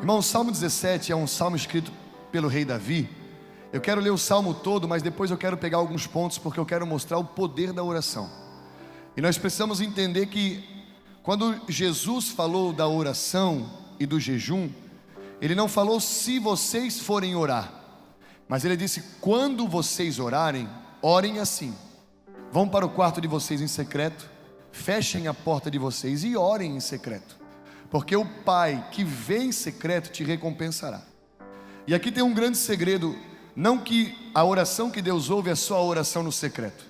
Irmão, o Salmo 17 é um salmo escrito pelo rei Davi. Eu quero ler o salmo todo, mas depois eu quero pegar alguns pontos, porque eu quero mostrar o poder da oração. E nós precisamos entender que quando Jesus falou da oração e do jejum, Ele não falou se vocês forem orar, mas Ele disse: quando vocês orarem, orem assim. Vão para o quarto de vocês em secreto, fechem a porta de vocês e orem em secreto, porque o Pai que vê em secreto te recompensará. E aqui tem um grande segredo. Não que a oração que Deus ouve é só a oração no secreto.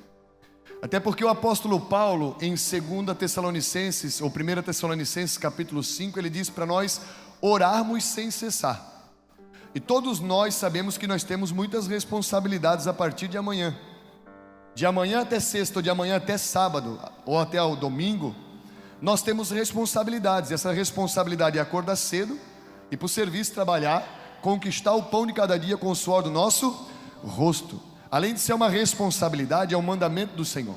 Até porque o apóstolo Paulo, em 2 Tessalonicenses, ou 1 Tessalonicenses capítulo 5, ele diz para nós orarmos sem cessar. E todos nós sabemos que nós temos muitas responsabilidades a partir de amanhã. De amanhã até sexta, ou de amanhã até sábado, ou até o domingo, nós temos responsabilidades. Essa responsabilidade é acordar cedo, ir para o serviço trabalhar, conquistar o pão de cada dia com o suor do nosso rosto. Além de ser uma responsabilidade, é um mandamento do Senhor.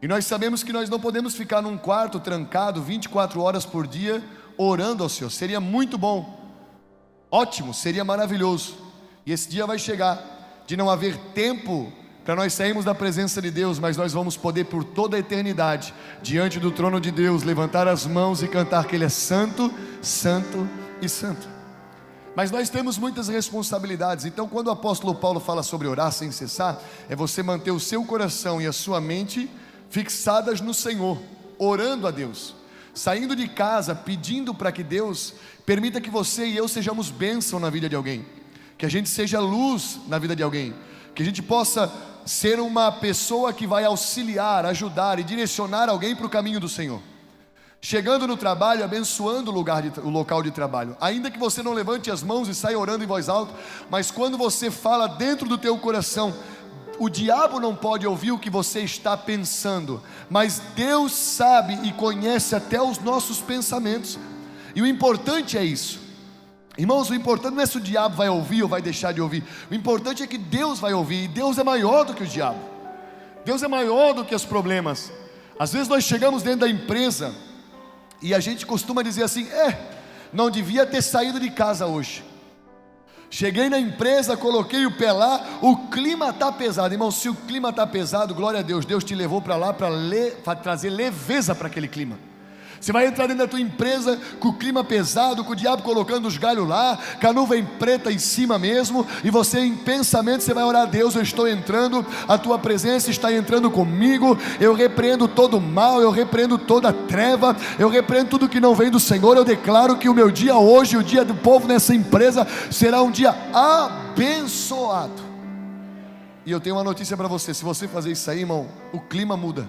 E nós sabemos que nós não podemos ficar num quarto trancado 24 horas por dia orando ao Senhor. Seria muito bom, ótimo, seria maravilhoso. E esse dia vai chegar de não haver tempo para nós sairmos da presença de Deus, mas nós vamos poder por toda a eternidade, diante do trono de Deus, levantar as mãos e cantar que Ele é santo, santo e santo. Mas nós temos muitas responsabilidades. Então quando o apóstolo Paulo fala sobre orar sem cessar, é você manter o seu coração e a sua mente fixadas no Senhor, orando a Deus, saindo de casa, pedindo para que Deus permita que você e eu sejamos bênção na vida de alguém, que a gente seja luz na vida de alguém, que a gente possa ser uma pessoa que vai auxiliar, ajudar e direcionar alguém para o caminho do Senhor. Chegando no trabalho, abençoando o local de trabalho. Ainda que você não levante as mãos e saia orando em voz alta, mas quando você fala dentro do teu coração, o diabo não pode ouvir o que você está pensando, mas Deus sabe e conhece até os nossos pensamentos. E o importante é isso. Irmãos, o importante não é se o diabo vai ouvir ou vai deixar de ouvir. O importante é que Deus vai ouvir. E Deus é maior do que o diabo. Deus é maior do que os problemas. Às vezes nós chegamos dentro da empresa e a gente costuma dizer assim: não devia ter saído de casa hoje. Cheguei na empresa, coloquei o pé lá, o clima está pesado. Irmão, se o clima está pesado, glória a Deus, Deus te levou para lá para trazer leveza para aquele clima. Você vai entrar dentro da tua empresa com o clima pesado, com o diabo colocando os galhos lá, com a nuvem preta em cima mesmo, e você em pensamento, você vai orar a Deus: eu estou entrando, a tua presença está entrando comigo, eu repreendo todo o mal, eu repreendo toda a treva, eu repreendo tudo que não vem do Senhor. Eu declaro que o meu dia hoje, o dia do povo nessa empresa, será um dia abençoado. E eu tenho uma notícia para você: se você fazer isso aí, irmão, o clima muda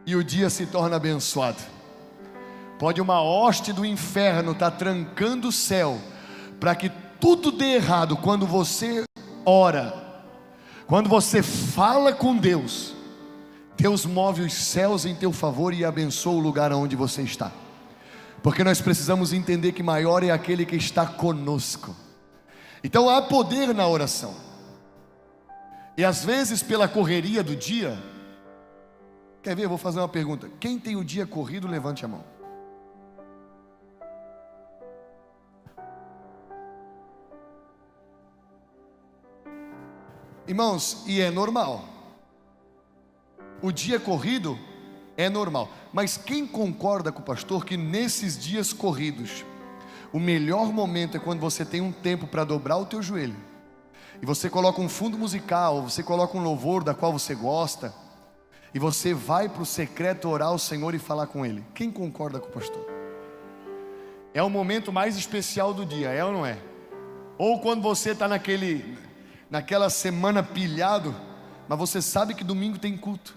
e o dia se torna abençoado. Pode uma hoste do inferno estar trancando o céu para que tudo dê errado. Quando você ora, quando você fala com Deus, Deus move os céus em teu favor e abençoa o lugar onde você está. Porque nós precisamos entender que maior é aquele que está conosco. Então há poder na oração. E às vezes pela correria do dia, quer ver? Eu vou fazer uma pergunta. Quem tem o dia corrido, levante a mão. Irmãos, e é normal. O dia corrido é normal. Mas quem concorda com o pastor que nesses dias corridos, o melhor momento é quando você tem um tempo para dobrar o teu joelho, e você coloca um fundo musical, você coloca um louvor da qual você gosta, e você vai para o secreto orar ao Senhor e falar com Ele? Quem concorda com o pastor? É o momento mais especial do dia, é ou não é? Ou quando você está naquela semana pilhado, mas você sabe que domingo tem culto.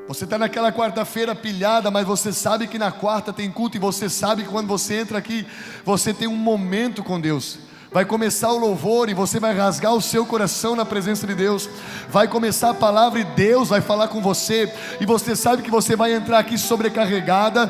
Você está naquela quarta-feira pilhada, mas você sabe que na quarta tem culto. E você sabe que quando você entra aqui, você tem um momento com Deus. Vai começar o louvor e você vai rasgar o seu coração na presença de Deus. Vai começar a palavra e Deus vai falar com você. E você sabe que você vai entrar aqui sobrecarregado.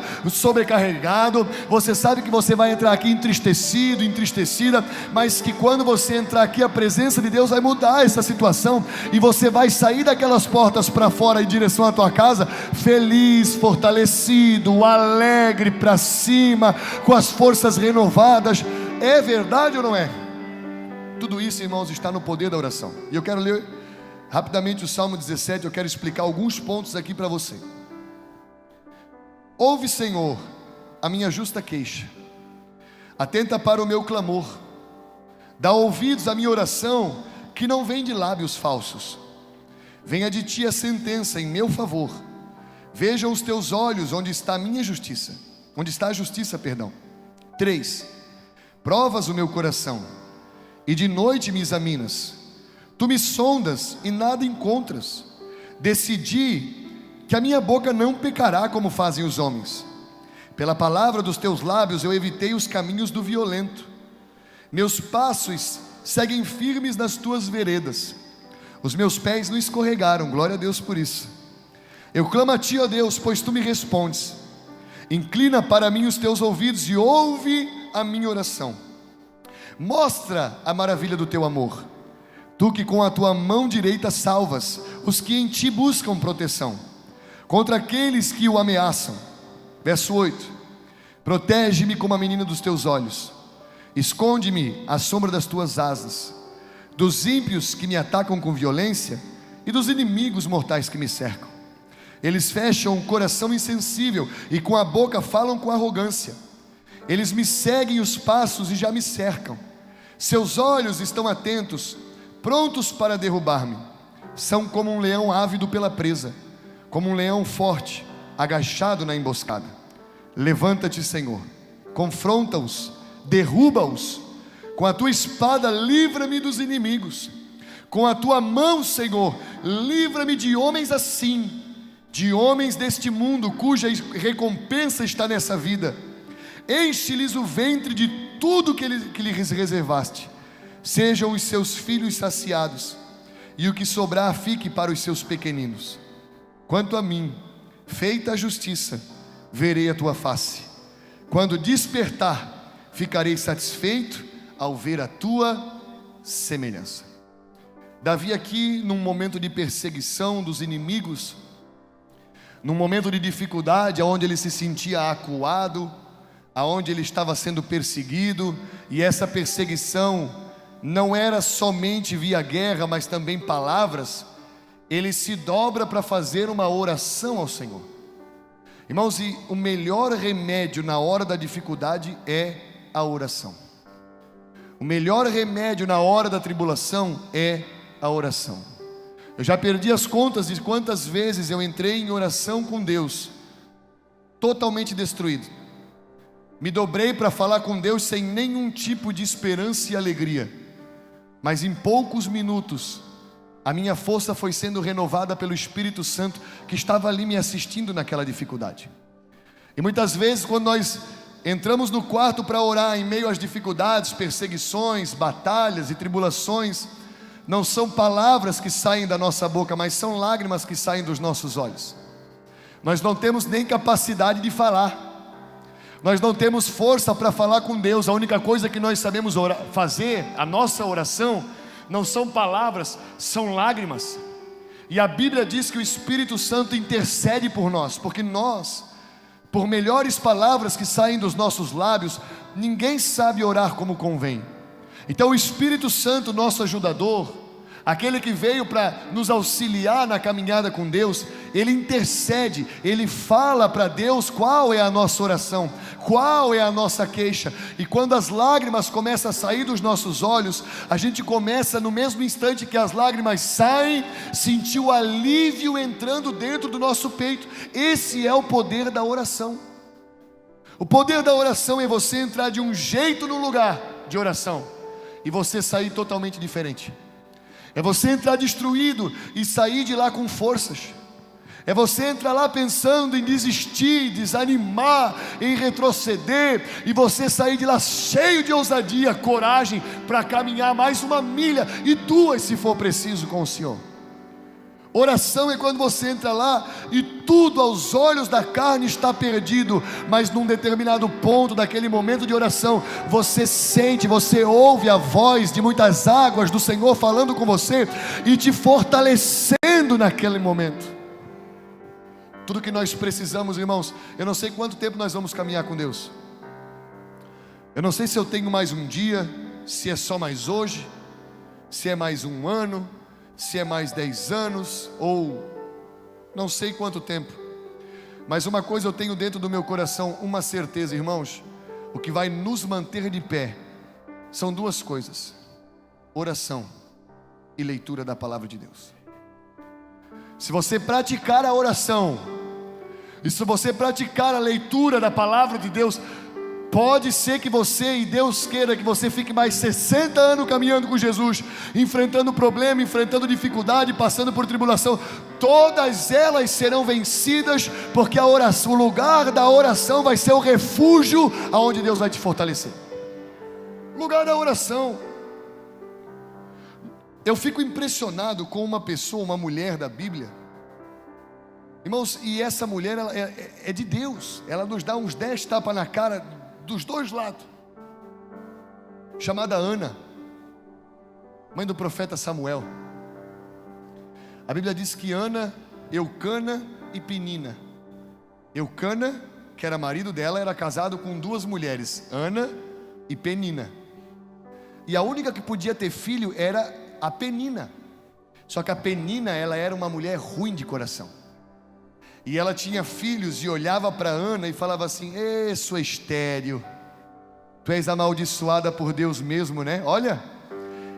Você sabe que você vai entrar aqui entristecido, entristecida. Mas que quando você entrar aqui, a presença de Deus vai mudar essa situação. E você vai sair daquelas portas para fora em direção à tua casa, feliz, fortalecido, alegre, para cima, com as forças renovadas. É verdade ou não é? Tudo isso, irmãos, está no poder da oração. E eu quero ler rapidamente o Salmo 17. Eu quero explicar alguns pontos aqui para você. Ouve, Senhor, a minha justa queixa, atenta para o meu clamor, dá ouvidos à minha oração, que não vem de lábios falsos. Venha de ti a sentença em meu favor. Vejam os teus olhos onde está a minha justiça, onde está a justiça, perdão. 3. Provas o meu coração, e de noite me examinas. Tu me sondas e nada encontras. Decidi que a minha boca não pecará como fazem os homens. Pela palavra dos teus lábios eu evitei os caminhos do violento. Meus passos seguem firmes nas tuas veredas. Os meus pés não escorregaram, glória a Deus por isso. Eu clamo a ti, ó Deus, pois tu me respondes. Inclina para mim os teus ouvidos e ouve a minha oração. Mostra a maravilha do teu amor, tu que com a tua mão direita salvas os que em ti buscam proteção, contra aqueles que o ameaçam. Verso 8. Protege-me como a menina dos teus olhos, esconde-me à sombra das tuas asas, dos ímpios que me atacam com violência e dos inimigos mortais que me cercam. Eles fecham o coração insensível e com a boca falam com arrogância. Eles me seguem os passos e já me cercam. Seus olhos estão atentos, prontos para derrubar-me. São como um leão ávido pela presa, como um leão forte, agachado na emboscada. Levanta-te, Senhor, confronta-os, derruba-os. Com a tua espada livra-me dos inimigos. Com a tua mão, Senhor, livra-me de homens assim, de homens deste mundo, cuja recompensa está nessa vida. Enche-lhes o ventre de tudo que lhes reservaste. Sejam os seus filhos saciados, e o que sobrar fique para os seus pequeninos. Quanto a mim, feita a justiça, verei a tua face. Quando despertar, ficarei satisfeito ao ver a tua semelhança. Davi aqui, num momento de perseguição dos inimigos, num momento de dificuldade, onde ele se sentia acuado, aonde ele estava sendo perseguido, e essa perseguição não era somente via guerra, mas também palavras. Ele se dobra para fazer uma oração ao Senhor. Irmãos, e o melhor remédio na hora da dificuldade é a oração. O melhor remédio na hora da tribulação é a oração. Eu já perdi as contas de quantas vezes eu entrei em oração com Deus, totalmente destruído. Me dobrei para falar com Deus sem nenhum tipo de esperança e alegria. Mas em poucos minutos, a minha força foi sendo renovada pelo Espírito Santo, que estava ali me assistindo naquela dificuldade. E muitas vezes, quando nós entramos no quarto para orar, em meio às dificuldades, perseguições, batalhas e tribulações, não são palavras que saem da nossa boca, mas são lágrimas que saem dos nossos olhos. Nós não temos nem capacidade de falar. Nós não temos força para falar com Deus. A única coisa que nós sabemos fazer, a nossa oração, não são palavras, são lágrimas. E a Bíblia diz que o Espírito Santo intercede por nós, porque nós, por melhores palavras que saem dos nossos lábios, ninguém sabe orar como convém. Então o Espírito Santo, nosso ajudador, aquele que veio para nos auxiliar na caminhada com Deus, ele intercede, ele fala para Deus qual é a nossa oração, qual é a nossa queixa. E quando as lágrimas começam a sair dos nossos olhos, a gente começa, no mesmo instante que as lágrimas saem, sentir o alívio entrando dentro do nosso peito. Esse é o poder da oração. O poder da oração é você entrar de um jeito no lugar de oração e você sair totalmente diferente. É você entrar destruído e sair de lá com forças. É você entrar lá pensando em desistir, desanimar, em retroceder, e você sair de lá cheio de ousadia, coragem, para caminhar mais uma milha, e duas se for preciso, com o Senhor. Oração é quando você entra lá e tudo aos olhos da carne está perdido, mas num determinado ponto daquele momento de oração, você sente, você ouve a voz de muitas águas do Senhor falando com você e te fortalecendo naquele momento. Tudo que nós precisamos, irmãos, eu não sei quanto tempo nós vamos caminhar com Deus. Eu não sei se eu tenho mais um dia, se é só mais hoje, se é mais um ano, se é mais 10 anos, ou não sei quanto tempo. Mas uma coisa eu tenho dentro do meu coração, uma certeza, irmãos: o que vai nos manter de pé são duas coisas: oração e leitura da palavra de Deus. Se você praticar a oração, e se você praticar a leitura da palavra de Deus, pode ser que você, e Deus queira que você fique mais 60 anos caminhando com Jesus, enfrentando problema, enfrentando dificuldade, passando por tribulação, todas elas serão vencidas, porque a oração, o lugar da oração vai ser o refúgio aonde Deus vai te fortalecer. Lugar da oração. Eu fico impressionado com uma pessoa, uma mulher da Bíblia, irmãos, e essa mulher ela é de Deus. Ela nos dá uns 10 tapas na cara dos dois lados, chamada Ana, mãe do profeta Samuel. A Bíblia diz que Ana, Eucana e Penina. Eucana, que era marido dela, era casado com duas mulheres, Ana e Penina, e a única que podia ter filho era a Penina. Só que a Penina, ela era uma mulher ruim de coração, e ela tinha filhos e olhava para Ana e falava assim: "Ê, sua estéril, tu és amaldiçoada por Deus mesmo, né? Olha,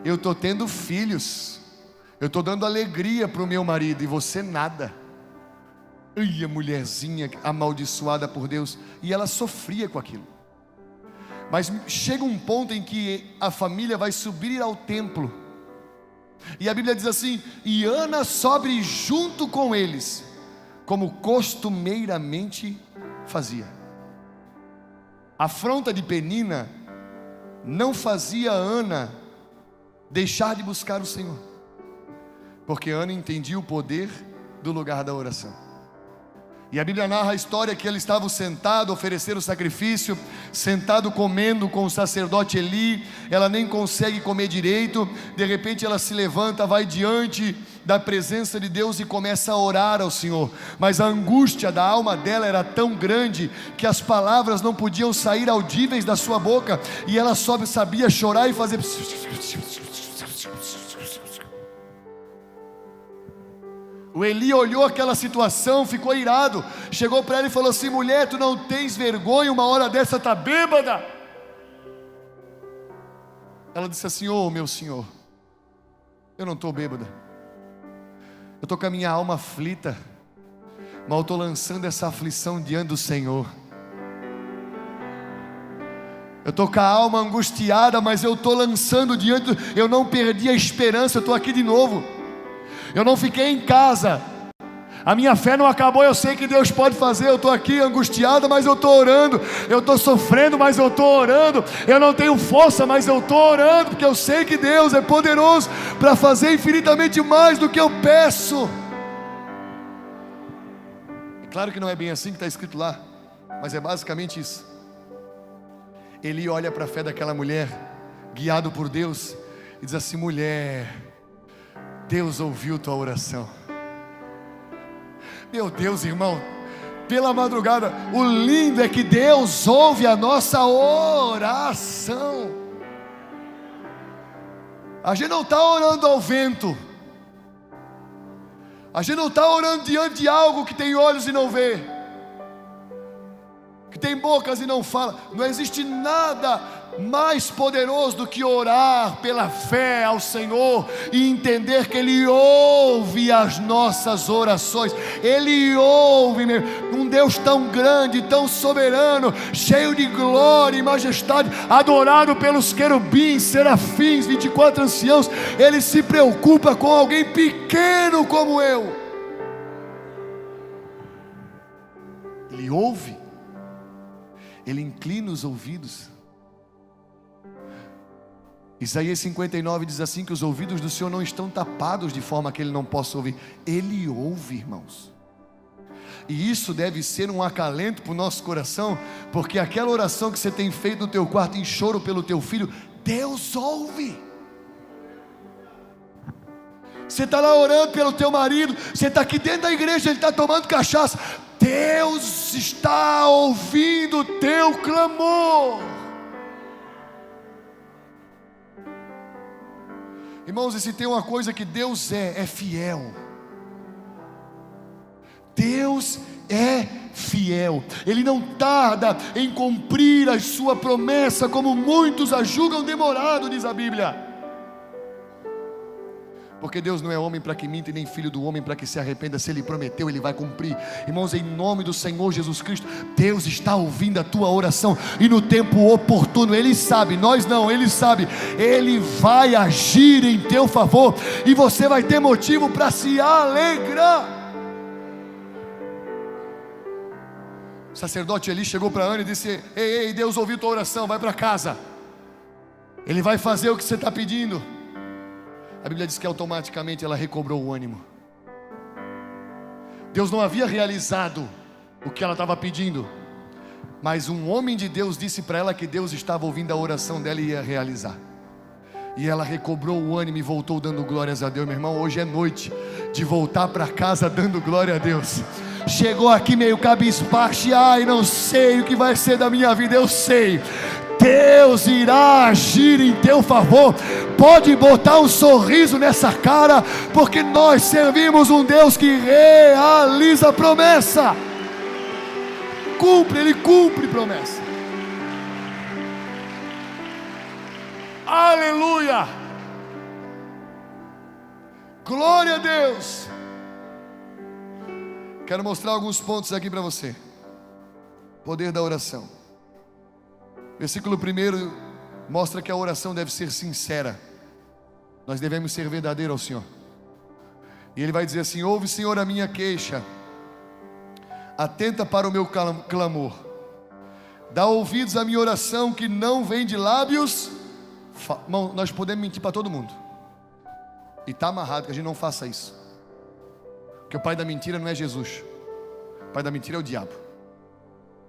eu estou tendo filhos, eu estou dando alegria para o meu marido, e você nada." Ai, a mulherzinha amaldiçoada por Deus. E ela sofria com aquilo. Mas chega um ponto em que a família vai subir ao templo, e a Bíblia diz assim: "E Ana sobe junto com eles, como costumeiramente fazia." A afronta de Penina não fazia Ana deixar de buscar o Senhor, porque Ana entendia o poder do lugar da oração. E a Bíblia narra a história que ele estava sentado, oferecer o sacrifício, sentado comendo com o sacerdote Eli. Ela nem consegue comer direito. De repente ela se levanta, vai diante da presença de Deus e começa a orar ao Senhor. Mas a angústia da alma dela era tão grande que as palavras não podiam sair audíveis da sua boca, e ela só sabia chorar e fazer. O Eli olhou aquela situação, ficou irado, chegou para ela e falou assim: "Mulher, tu não tens vergonha? Uma hora dessa está bêbada." Ela disse assim: "Oh, meu senhor, eu não estou bêbada, eu estou com a minha alma aflita, mas eu estou lançando essa aflição diante do Senhor. Eu estou com a alma angustiada, mas eu estou lançando diante do... Eu não perdi a esperança, eu estou aqui de novo. Eu não fiquei em casa, a minha fé não acabou, eu sei que Deus pode fazer. Eu estou aqui angustiado, mas eu estou orando. Eu estou sofrendo, mas eu estou orando. Eu não tenho força, mas eu estou orando, porque eu sei que Deus é poderoso para fazer infinitamente mais do que eu peço." É claro que não é bem assim que está escrito lá, mas é basicamente isso. Ele olha para a fé daquela mulher, guiado por Deus, e diz assim: "Mulher, Deus ouviu tua oração." Meu Deus, irmão, pela madrugada, o lindo é que Deus ouve a nossa oração. A gente não está orando ao vento, a gente não está orando diante de algo que tem olhos e não vê, que tem bocas e não fala. Não existe nada mais poderoso do que orar pela fé ao Senhor e entender que Ele ouve as nossas orações. Ele ouve, um Deus tão grande, tão soberano, cheio de glória e majestade, adorado pelos querubins, serafins, 24 anciãos. Ele se preocupa com alguém pequeno como eu. Ele ouve, Ele inclina os ouvidos. Isaías 59 diz assim, que os ouvidos do Senhor não estão tapados de forma que Ele não possa ouvir. Ele ouve, irmãos. E isso deve ser um acalento para o nosso coração, porque aquela oração que você tem feito no teu quarto em choro pelo teu filho, Deus ouve. Você está lá orando pelo teu marido, você está aqui dentro da igreja, ele está tomando cachaça, Deus está ouvindo o teu clamor. Irmãos, e se tem uma coisa que Deus é fiel. Deus é fiel. Ele não tarda em cumprir a sua promessa, como muitos a julgam demorado, diz a Bíblia. Porque Deus não é homem para que minta, e nem filho do homem para que se arrependa. Se Ele prometeu, Ele vai cumprir. Irmãos, em nome do Senhor Jesus Cristo, Deus está ouvindo a tua oração, e no tempo oportuno, Ele sabe, nós não, Ele sabe, Ele vai agir em teu favor, e você vai ter motivo para se alegrar. O sacerdote Eli chegou para Ana e disse: ei, Deus ouviu tua oração, vai para casa, Ele vai fazer o que você está pedindo. A Bíblia diz que automaticamente ela recobrou o ânimo. Deus não havia realizado o que ela estava pedindo, mas um homem de Deus disse para ela que Deus estava ouvindo a oração dela e ia realizar. E ela recobrou o ânimo e voltou dando glórias a Deus. Meu irmão, hoje é noite de voltar para casa dando glória a Deus. Chegou aqui meio cabisbaixo, ai, não sei o que vai ser da minha vida. Eu sei, Deus irá agir em teu favor. Pode botar um sorriso nessa cara, porque nós servimos um Deus que realiza promessa. Ele cumpre promessa. Aleluia! Glória a Deus! Quero mostrar alguns pontos aqui para você. Poder da oração. Versículo 1 mostra que a oração deve ser sincera. Nós devemos ser verdadeiros ao Senhor. E Ele vai dizer assim: ouve, Senhor, a minha queixa, atenta para o meu clamor, dá ouvidos à minha oração, que não vem de lábios. Irmão, nós podemos mentir para todo mundo, e está amarrado que a gente não faça isso, porque o pai da mentira não é Jesus, o pai da mentira é o diabo.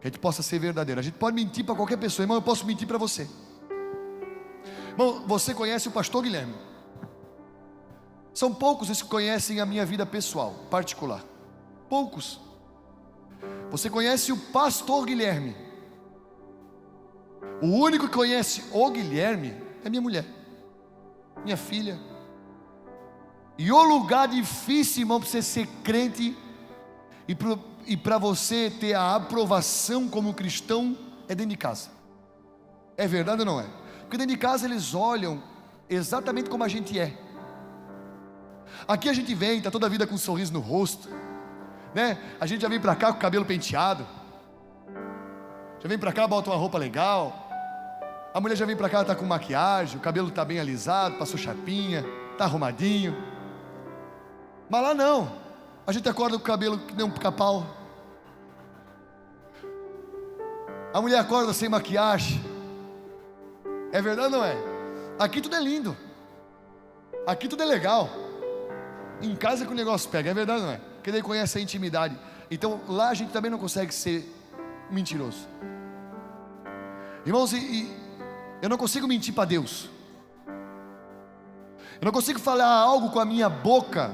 Que a gente possa ser verdadeiro. A gente pode mentir para qualquer pessoa. Irmão, eu posso mentir para você. Irmão, você conhece o pastor Guilherme? São poucos os que conhecem a minha vida pessoal, particular. Poucos. Você conhece o pastor Guilherme? O único que conhece o Guilherme é minha mulher, minha filha. E o lugar difícil, irmão, para você ser crente e para você ter a aprovação como cristão, é dentro de casa. É verdade ou não é? Porque dentro de casa eles olham exatamente como a gente é. Aqui a gente vem, está toda a vida com um sorriso no rosto, né? A gente já vem para cá com o cabelo penteado, já vem para cá, bota uma roupa legal. A mulher já vem para cá, está com maquiagem, o cabelo está bem alisado, passou chapinha, está arrumadinho. Mas lá não, a gente acorda com o cabelo que nem um pica-pau. A mulher acorda sem maquiagem. É verdade ou não é? Aqui tudo é lindo, aqui tudo é legal. Em casa que o negócio pega, é verdade ou não é? Porque daí conhece a intimidade. Então lá a gente também não consegue ser mentiroso. Irmãos, eu não consigo mentir para Deus. Eu não consigo falar algo com a minha boca,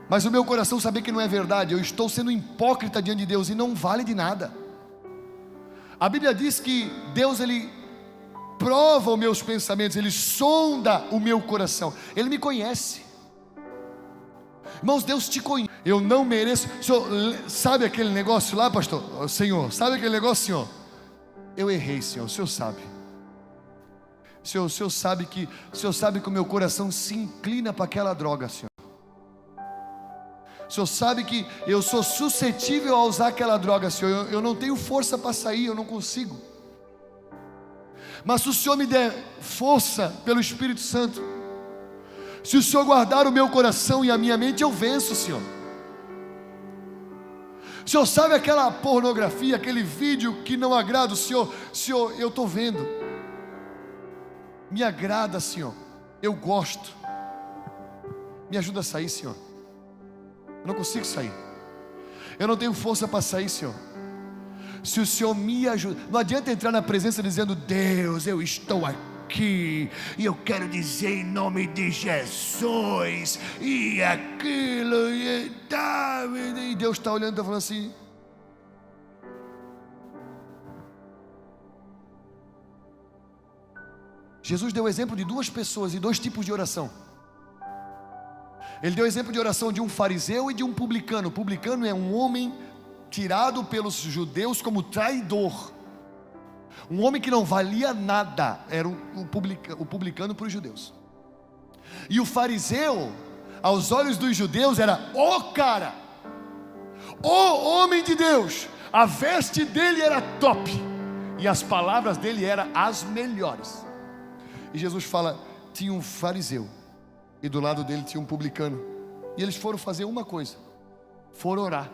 mas o meu coração saber que não é verdade. Eu estou sendo hipócrita diante de Deus, e não vale de nada. A Bíblia diz que Deus, Ele prova os meus pensamentos, Ele sonda o meu coração, Ele me conhece. Irmãos, Deus te conhece. Eu não mereço. Senhor, sabe aquele negócio lá, pastor? Senhor, sabe aquele negócio, Senhor? Eu errei, Senhor, o Senhor sabe. Senhor, o Senhor sabe que o meu coração se inclina para aquela droga, Senhor. O Senhor sabe que eu sou suscetível a usar aquela droga, Senhor. Eu não tenho força para sair, eu não consigo. Mas se o Senhor me der força pelo Espírito Santo, se o Senhor guardar o meu coração e a minha mente, eu venço, Senhor. O Senhor sabe aquela pornografia, aquele vídeo que não agrada o Senhor? Senhor, eu estou vendo, me agrada, Senhor, eu gosto, me ajuda a sair, Senhor. Eu não consigo sair, eu não tenho força para sair, Senhor. Se o Senhor me ajuda, não adianta entrar na presença dizendo: Deus, eu estou aqui e eu quero dizer em nome de Jesus e aquilo e Deus está olhando e está falando assim: Jesus deu exemplo de duas pessoas e dois tipos de oração. Ele deu exemplo de oração de um fariseu e de um publicano. O publicano é um homem tirado pelos judeus como traidor, um homem que não valia nada, era o publicano para os judeus. E o fariseu, aos olhos dos judeus, era o cara, o homem de Deus. A veste dele era top e as palavras dele eram as melhores. E Jesus fala: tinha um fariseu e do lado dele tinha um publicano, e eles foram fazer uma coisa, foram orar.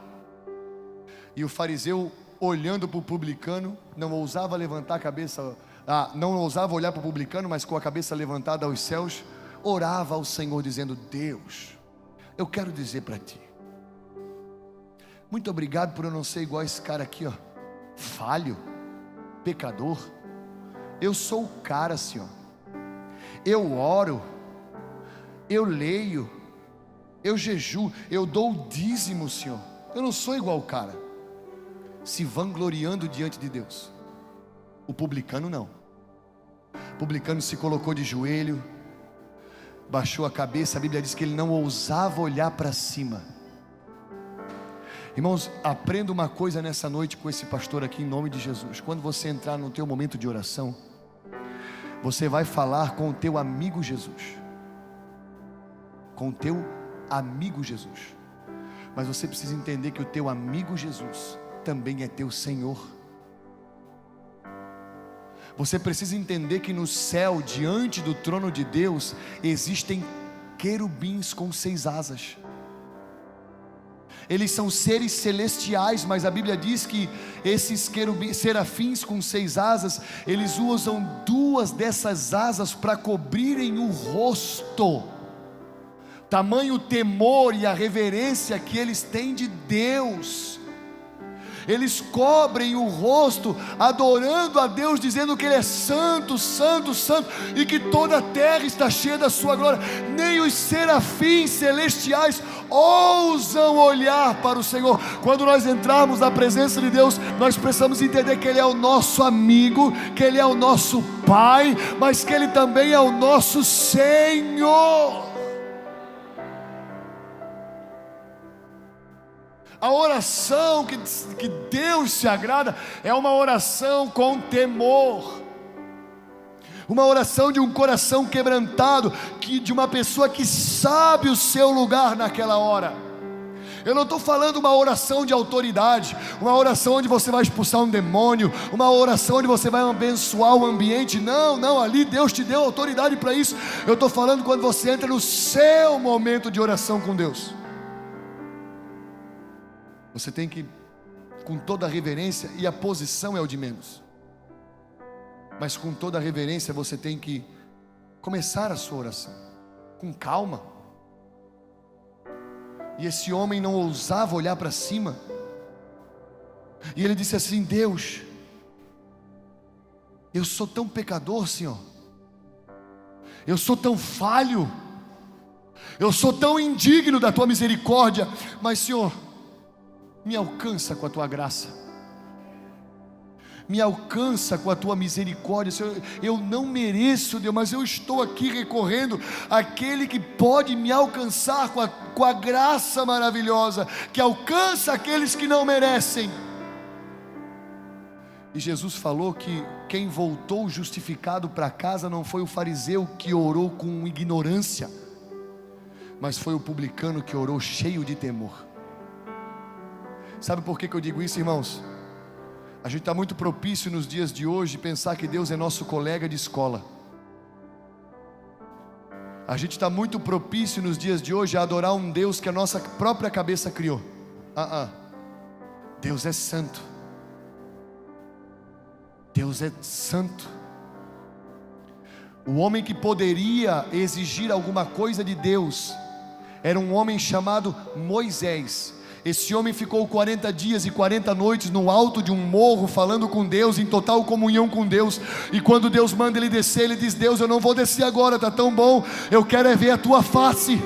E o fariseu, olhando para o publicano, não ousava levantar a cabeça, não ousava olhar para o publicano, mas com a cabeça levantada aos céus, orava ao Senhor dizendo: Deus, eu quero dizer para ti, muito obrigado por eu não ser igual a esse cara aqui, ó, falho, pecador. Eu sou o cara, Senhor, eu oro, eu leio, eu jejuo, eu dou o dízimo, Senhor. Eu não sou igual o cara, se vangloriando diante de Deus. O publicano não. O publicano se colocou de joelho, baixou a cabeça. A Bíblia diz que ele não ousava olhar para cima. Irmãos, aprenda uma coisa nessa noite com esse pastor aqui, em nome de Jesus. Quando você entrar no teu momento de oração, você vai falar com o teu amigo Jesus, com o teu amigo Jesus. Mas você precisa entender que o teu amigo Jesus também é teu Senhor. Você precisa entender que no céu, diante do trono de Deus, existem querubins com 6 asas. Eles são seres celestiais, mas a Bíblia diz que esses querubins, serafins com 6 asas, eles usam 2 dessas asas para cobrirem o rosto. Tamanho o temor e a reverência que eles têm de Deus. Eles cobrem o rosto, adorando a Deus, dizendo que Ele é santo, santo, santo, e que toda a terra está cheia da sua glória. Nem os serafins celestiais ousam olhar para o Senhor. Quando nós entrarmos na presença de Deus, nós precisamos entender que Ele é o nosso amigo, que Ele é o nosso Pai, mas que Ele também é o nosso Senhor. A oração que Deus se agrada é uma oração com temor, uma oração de um coração quebrantado, de uma pessoa que sabe o seu lugar naquela hora. Eu não estou falando uma oração de autoridade, uma oração onde você vai expulsar um demônio, uma oração onde você vai abençoar o ambiente. Não, não, ali Deus te deu autoridade para isso. Eu estou falando quando você entra no seu momento de oração com Deus. Você tem que, com toda a reverência, e a posição é o de menos, mas com toda a reverência você tem que começar a sua oração com calma. E esse homem não ousava olhar para cima, e ele disse assim: Deus, eu sou tão pecador, Senhor, eu sou tão falho, eu sou tão indigno da tua misericórdia, mas Senhor, me alcança com a tua graça, me alcança com a tua misericórdia, Senhor. Eu não mereço, Deus, mas eu estou aqui recorrendo àquele que pode me alcançar com a graça maravilhosa, que alcança aqueles que não merecem. E Jesus falou que quem voltou justificado para casa não foi o fariseu que orou com ignorância, mas foi o publicano que orou cheio de temor. Sabe por que eu digo isso, irmãos? A gente está muito propício nos dias de hoje pensar que Deus é nosso colega de escola. A gente está muito propício nos dias de hoje a adorar um Deus que a nossa própria cabeça criou. Deus é santo. Deus é santo. O homem que poderia exigir alguma coisa de Deus era um homem chamado Moisés. Esse homem ficou 40 dias e 40 noites no alto de um morro, falando com Deus, em total comunhão com Deus. E quando Deus manda ele descer, ele diz: Deus, eu não vou descer agora, está tão bom, eu quero é ver a tua face.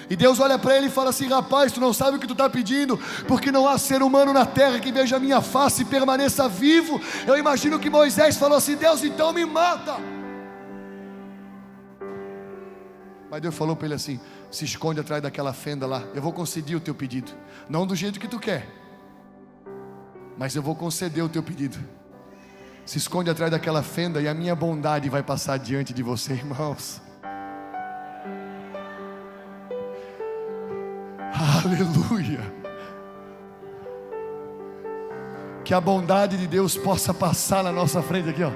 E Deus olha para ele e fala assim: rapaz, tu não sabe o que tu está pedindo, porque não há ser humano na terra que veja a minha face e permaneça vivo. Eu imagino que Moisés falou assim: Deus, então me mata. Mas Deus falou para ele assim: se esconde atrás daquela fenda lá, eu vou conceder o teu pedido. Não do jeito que tu quer, mas eu vou conceder o teu pedido. Se esconde atrás daquela fenda e a minha bondade vai passar diante de você, irmãos. Aleluia. Que a bondade de Deus possa passar na nossa frente aqui, ó.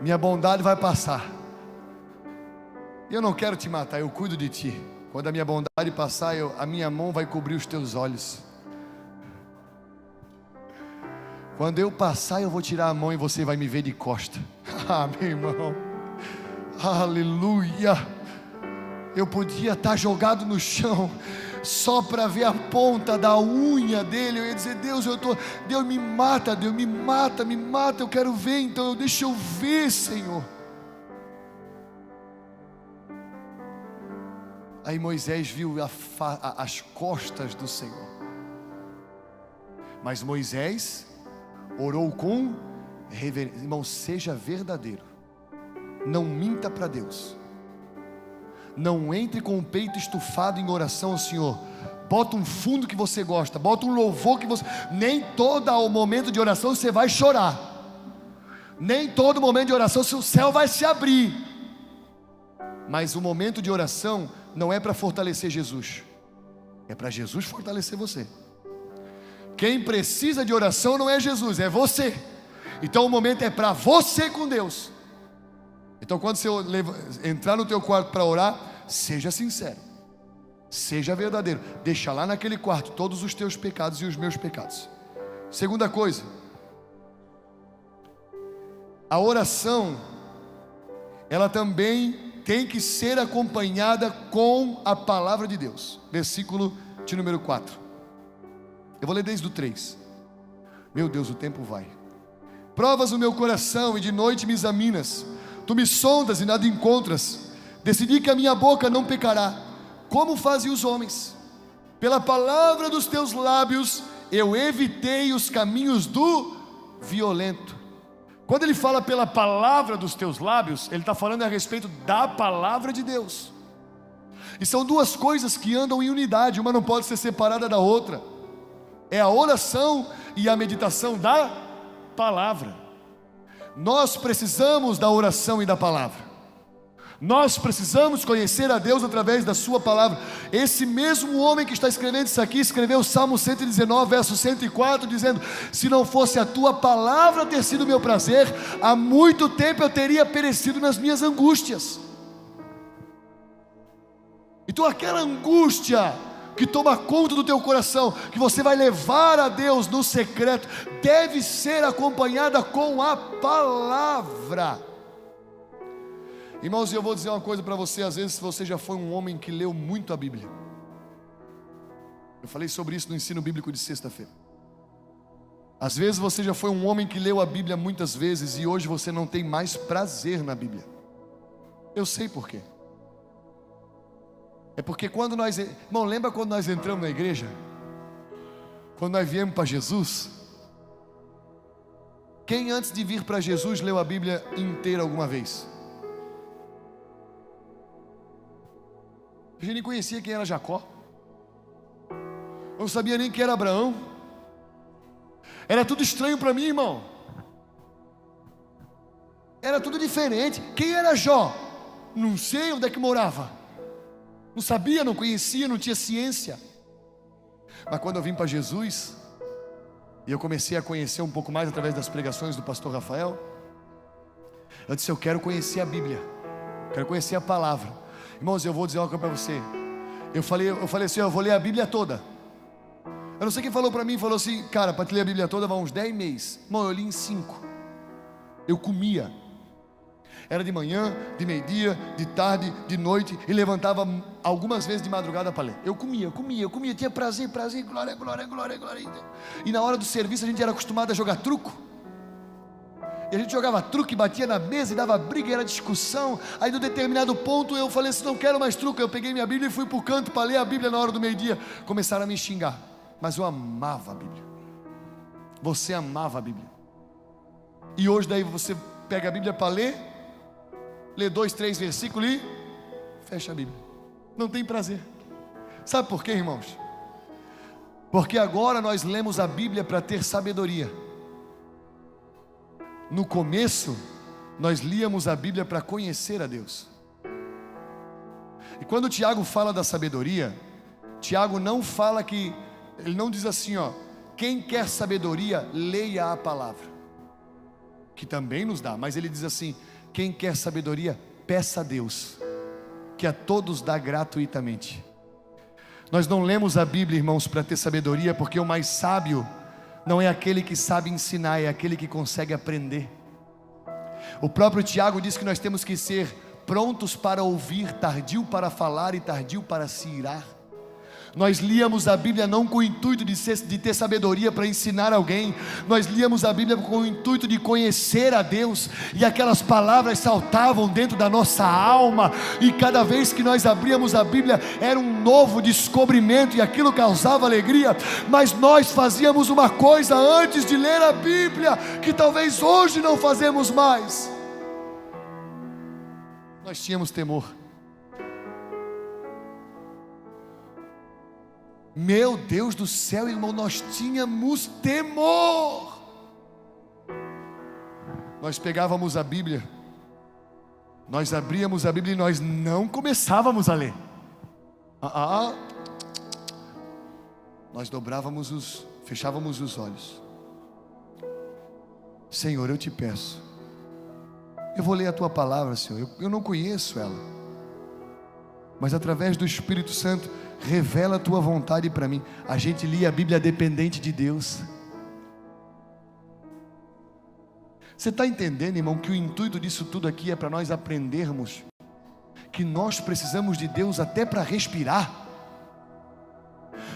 Minha bondade vai passar. Eu não quero te matar, eu cuido de ti. Quando a minha bondade passar, a minha mão vai cobrir os teus olhos. Quando eu passar, eu vou tirar a mão e você vai me ver de costa. Ah, meu irmão. Aleluia. Eu podia estar jogado no chão só para ver a ponta da unha dele. Eu ia dizer: Deus, Deus me mata, Deus me mata, eu quero ver, então deixa eu ver, Senhor. Aí Moisés viu as costas do Senhor. Mas Moisés orou com reverência. Irmão, seja verdadeiro. Não minta para Deus. Não entre com o peito estufado em oração ao Senhor. Bota um fundo que você gosta, bota um louvor que você... Nem todo o momento de oração você vai chorar. Nem todo momento de oração o céu vai se abrir. Mas o momento de oração não é para fortalecer Jesus, é para Jesus fortalecer você. Quem precisa de oração não é Jesus, é você. Então o momento é para você com Deus. Então quando você entrar no teu quarto para orar, seja sincero, seja verdadeiro. Deixa lá naquele quarto todos os teus pecados e os meus pecados. Segunda coisa, a oração, ela também tem que ser acompanhada com a palavra de Deus. Versículo de número 4. Eu vou ler desde o 3. Meu Deus, o tempo vai. Provas o meu coração e de noite me examinas. Tu me sondas e nada encontras. Decidi que a minha boca não pecará, como fazem os homens. Pela palavra dos teus lábios eu evitei os caminhos do violento. Quando ele fala pela palavra dos teus lábios, ele está falando a respeito da palavra de Deus. E são duas coisas que andam em unidade, uma não pode ser separada da outra. É a oração e a meditação da palavra. Nós precisamos da oração e da palavra. Nós precisamos conhecer a Deus através da sua palavra. Esse mesmo homem que está escrevendo isso aqui, escreveu o Salmo 119, verso 104, dizendo: se não fosse a tua palavra ter sido meu prazer, há muito tempo eu teria perecido nas minhas angústias. Então aquela angústia que toma conta do teu coração, que você vai levar a Deus no secreto, deve ser acompanhada com a palavra. Irmãos, eu vou dizer uma coisa para você. Às vezes você já foi um homem que leu muito a Bíblia. Eu falei sobre isso no ensino bíblico de sexta-feira. Às vezes você já foi um homem que leu a Bíblia muitas vezes e hoje você não tem mais prazer na Bíblia. Eu sei por quê. É porque quando nós... Irmão, lembra quando nós entramos na igreja? Quando nós viemos para Jesus? Quem antes de vir para Jesus leu a Bíblia inteira alguma vez? A gente nem conhecia quem era Jacó. Eu não sabia nem quem era Abraão. Era tudo estranho para mim, irmão. Era tudo diferente. Quem era Jó? Não sei onde é que morava. Não sabia, não conhecia, não tinha ciência. Mas quando eu vim para Jesus, e eu comecei a conhecer um pouco mais através das pregações do pastor Rafael, eu disse: eu quero conhecer a Bíblia, quero conhecer a palavra. Irmãos, eu vou dizer uma coisa para você. Eu falei assim, eu vou ler a Bíblia toda. Eu não sei quem falou para mim, falou assim, cara, para te ler a Bíblia toda vai uns 10 meses. Irmão, eu li em 5. Eu comia. Era de manhã, de meio-dia, de tarde, de noite, e levantava algumas vezes de madrugada para ler. Eu comia, tinha prazer, glória. E na hora do serviço a gente era acostumado a jogar truco. E a gente jogava truque, batia na mesa e dava briga, era discussão. Aí num determinado ponto eu falei assim, não quero mais truque. Eu peguei minha Bíblia e fui para o canto para ler a Bíblia na hora do meio-dia. Começaram a me xingar, mas eu amava a Bíblia. Você amava a Bíblia. E hoje daí você pega a Bíblia para ler, lê 2, 3 versículos e fecha a Bíblia. Não tem prazer. Sabe por quê, irmãos? Porque agora nós lemos a Bíblia para ter sabedoria. No começo, nós líamos a Bíblia para conhecer a Deus. E quando Tiago fala da sabedoria, Tiago não fala que, ele não diz assim, ó, quem quer sabedoria, leia a palavra, que também nos dá, mas ele diz assim, quem quer sabedoria, peça a Deus, que a todos dá gratuitamente. Nós não lemos a Bíblia, irmãos, para ter sabedoria, porque o mais sábio não é aquele que sabe ensinar, é aquele que consegue aprender. O próprio Tiago diz que nós temos que ser prontos para ouvir, tardio para falar e tardio para se irar. Nós líamos a Bíblia não com o intuito de ter sabedoria para ensinar alguém. Nós líamos a Bíblia com o intuito de conhecer a Deus. E aquelas palavras saltavam dentro da nossa alma. E cada vez que nós abríamos a Bíblia era um novo descobrimento. E aquilo causava alegria. Mas nós fazíamos uma coisa antes de ler a Bíblia, que talvez hoje não fazemos mais. Nós tínhamos temor. Meu Deus do céu, irmão, nós tínhamos temor. Nós pegávamos a Bíblia, nós abríamos a Bíblia e nós não começávamos a ler. Nós fechávamos os olhos. Senhor, eu te peço, eu vou ler a tua palavra, Senhor. Eu não conheço ela, mas através do Espírito Santo, revela a tua vontade para mim. A gente lia a Bíblia dependente de Deus. Você está entendendo, irmão, que o intuito disso tudo aqui é para nós aprendermos que nós precisamos de Deus até para respirar.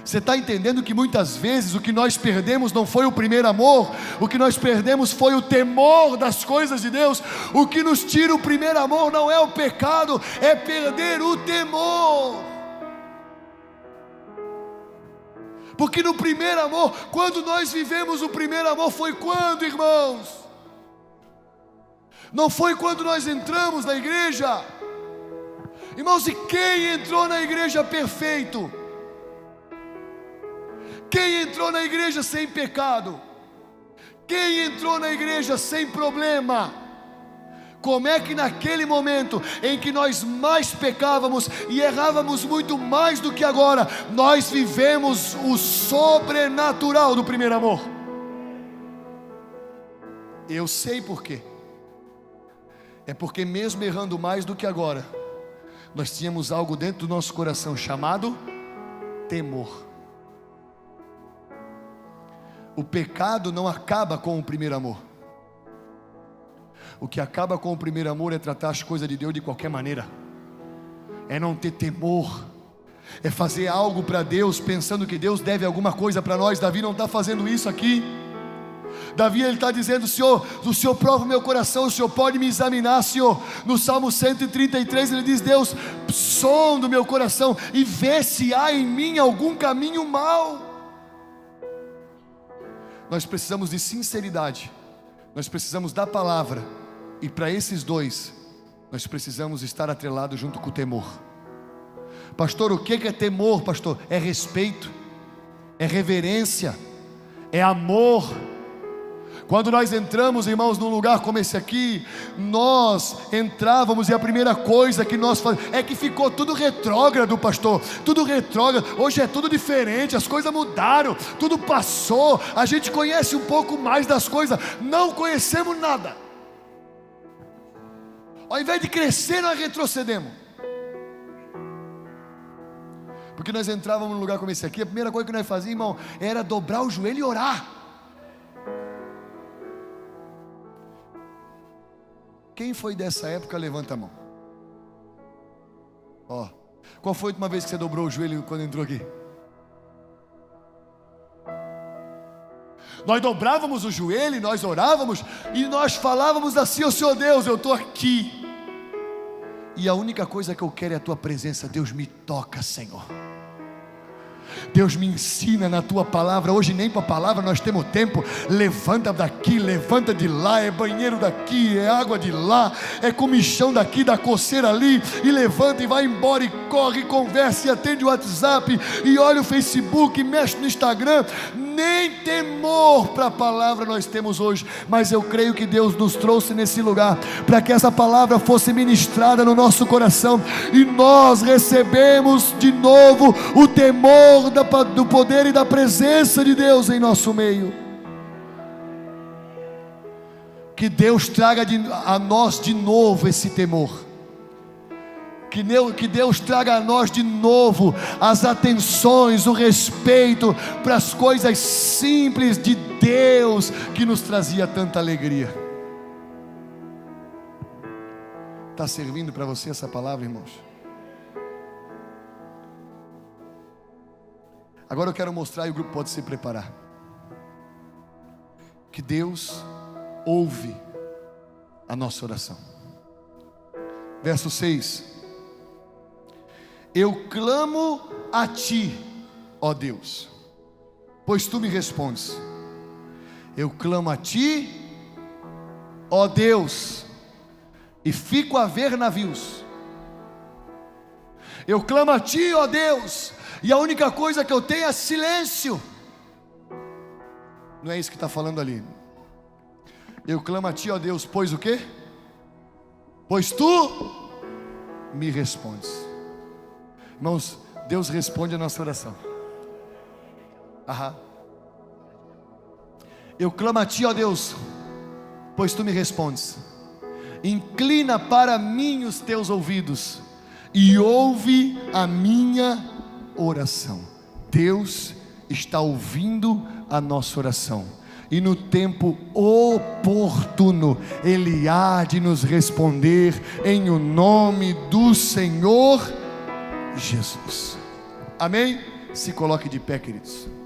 Você está entendendo que muitas vezes o que nós perdemos não foi o primeiro amor, o que nós perdemos foi o temor das coisas de Deus. O que nos tira o primeiro amor não é o pecado, é perder o temor. Porque no primeiro amor, quando nós vivemos o primeiro amor, foi quando, irmãos? Não foi quando nós entramos na igreja. Irmãos, e quem entrou na igreja perfeito? Quem entrou na igreja sem pecado? Quem entrou na igreja sem problema? Como é que naquele momento em que nós mais pecávamos e errávamos muito mais do que agora, nós vivemos o sobrenatural do primeiro amor? Eu sei por quê. É porque mesmo errando mais do que agora, nós tínhamos algo dentro do nosso coração chamado temor. O pecado não acaba com o primeiro amor. O que acaba com o primeiro amor é tratar as coisas de Deus de qualquer maneira. É não ter temor. É fazer algo para Deus pensando que Deus deve alguma coisa para nós. Davi não está fazendo isso aqui. Davi, ele está dizendo: Senhor, o Senhor prova o meu coração, o Senhor pode me examinar, Senhor. No Salmo 133 ele diz: Deus, sonda o meu coração e vê se há em mim algum caminho mau. Nós precisamos de sinceridade. Nós precisamos da palavra. E para esses dois, nós precisamos estar atrelados junto com o temor. Pastor, o que é temor, pastor? É respeito, é reverência, é amor. Quando nós entramos, irmãos, num lugar como esse aqui, nós entrávamos e a primeira coisa que nós fazíamos é que ficou tudo retrógrado, pastor. Tudo retrógrado, hoje é tudo diferente, as coisas mudaram, tudo passou. A gente conhece um pouco mais das coisas, não conhecemos nada. Ao invés de crescer, nós retrocedemos. Porque nós entrávamos num lugar como esse aqui, a primeira coisa que nós fazíamos, irmão, era dobrar o joelho e orar. Quem foi dessa época, levanta a mão. Ó, qual foi a última vez que você dobrou o joelho quando entrou aqui? Nós dobrávamos o joelho e nós orávamos e nós falávamos assim: ó Senhor Deus, eu estou aqui e a única coisa que eu quero é a tua presença. Deus, me toca, Senhor. Deus, me ensina na tua palavra. Hoje nem para a palavra nós temos tempo. Levanta daqui, levanta de lá. É banheiro daqui, é água de lá, é comichão daqui, da coceira ali. E levanta e vai embora, e corre, e conversa, e atende o WhatsApp, e olha o Facebook, e mexe no Instagram. Nem temor para a palavra nós temos hoje. Mas eu creio que Deus nos trouxe nesse lugar para que essa palavra fosse ministrada no nosso coração, e nós recebemos de novo o temor do poder e da presença de Deus em nosso meio. Que Deus traga a nós de novo esse temor. Que Deus traga a nós de novo as atenções, o respeito para as coisas simples de Deus, que nos trazia tanta alegria. Está servindo para você essa palavra, irmãos? Agora eu quero mostrar, e o grupo pode se preparar, que Deus ouve a nossa oração. Verso 6: eu clamo a ti, ó Deus, pois tu me respondes. Eu clamo a ti, ó Deus, e fico a ver navios. Eu clamo a ti, ó Deus, e a única coisa que eu tenho é silêncio. Não é isso que está falando ali. Eu clamo a ti, ó Deus, pois o quê? Pois tu me respondes. Irmãos, Deus responde a nossa oração. Aham. Eu clamo a ti, ó Deus, pois tu me respondes. Inclina para mim os teus ouvidos e ouve a minha oração. Deus está ouvindo a nossa oração, e no tempo oportuno Ele há de nos responder, em o nome do Senhor Jesus. Amém? Se coloque de pé, queridos.